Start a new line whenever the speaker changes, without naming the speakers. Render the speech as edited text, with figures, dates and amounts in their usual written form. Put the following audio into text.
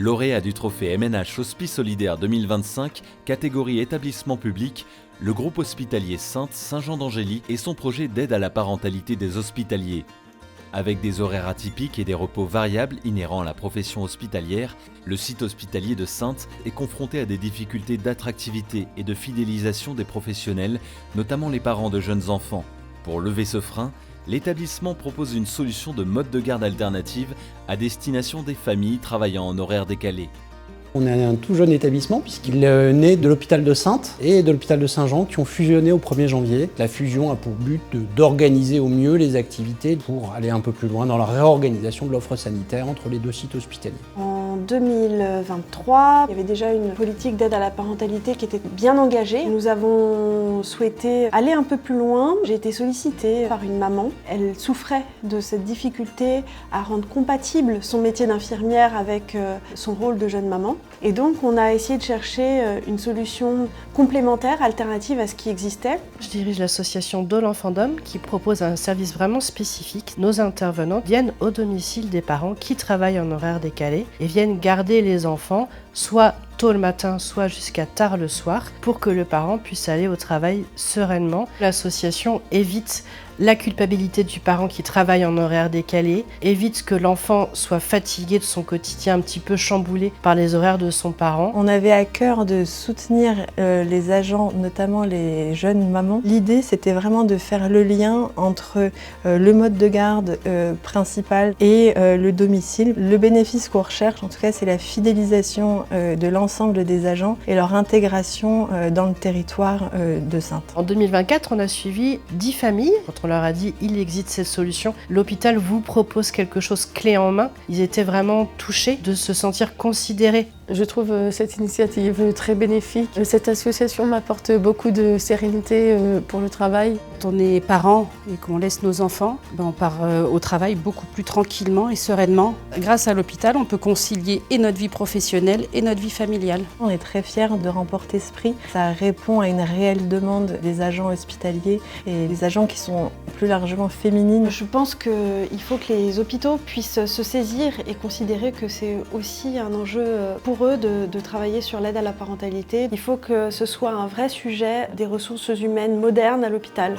Lauréat du trophée MNH Hospice Solidaire 2025, catégorie établissement public, le groupe hospitalier Sainte Saint-Jean d'Angély et son projet d'aide à la parentalité des hospitaliers. Avec des horaires atypiques et des repos variables inhérents à la profession hospitalière, le site hospitalier de Sainte est confronté à des difficultés d'attractivité et de fidélisation des professionnels, notamment les parents de jeunes enfants. Pour lever ce frein, l'établissement propose une solution de mode de garde alternative à destination des familles travaillant en horaire décalé.
On est un tout jeune établissement puisqu'il est né de l'hôpital de Sainte et de l'hôpital de Saint-Jean qui ont fusionné au 1er janvier. La fusion a pour but d'organiser au mieux les activités pour aller un peu plus loin dans la réorganisation de l'offre sanitaire entre les deux sites hospitaliers.
En 2023, il y avait déjà une politique d'aide à la parentalité qui était bien engagée. Nous avons souhaité aller un peu plus loin. J'ai été sollicitée par une maman. Elle souffrait de cette difficulté à rendre compatible son métier d'infirmière avec son rôle de jeune maman. Et donc on a essayé de chercher une solution complémentaire, alternative à ce qui existait.
Je dirige l'association De l'Enfant d'Homme qui propose un service vraiment spécifique. Nos intervenants viennent au domicile des parents qui travaillent en horaire décalé et viennent garder les enfants soit tôt le matin, soit jusqu'à tard le soir pour que le parent puisse aller au travail sereinement. L'association évite la culpabilité du parent qui travaille en horaire décalé, évite que l'enfant soit fatigué de son quotidien un petit peu chamboulé par les horaires de son parent.
On avait à cœur de soutenir les agents, notamment les jeunes mamans. L'idée, c'était vraiment de faire le lien entre le mode de garde principal et le domicile. Le bénéfice qu'on recherche, en tout cas, c'est la fidélisation de l'ensemble des agents et leur intégration dans le territoire de Sainte.
En 2024, on a suivi 10 familles. Quand on leur a dit il existe cette solution, l'hôpital vous propose quelque chose clé en main. Ils étaient vraiment touchés de se sentir considérés.
Je trouve cette initiative très bénéfique. Cette association m'apporte beaucoup de sérénité pour le travail.
Quand on est parent et qu'on laisse nos enfants, on part au travail beaucoup plus tranquillement et sereinement. Grâce à l'hôpital, on peut concilier et notre vie professionnelle et notre vie familiale.
On est très fiers de remporter ce prix. Ça répond à une réelle demande des agents hospitaliers et des agents qui sont plus largement féminines. Je pense qu'il faut que les hôpitaux puissent se saisir et considérer que c'est aussi un enjeu pour eux de travailler sur l'aide à la parentalité. Il faut que ce soit un vrai sujet des ressources humaines modernes à l'hôpital.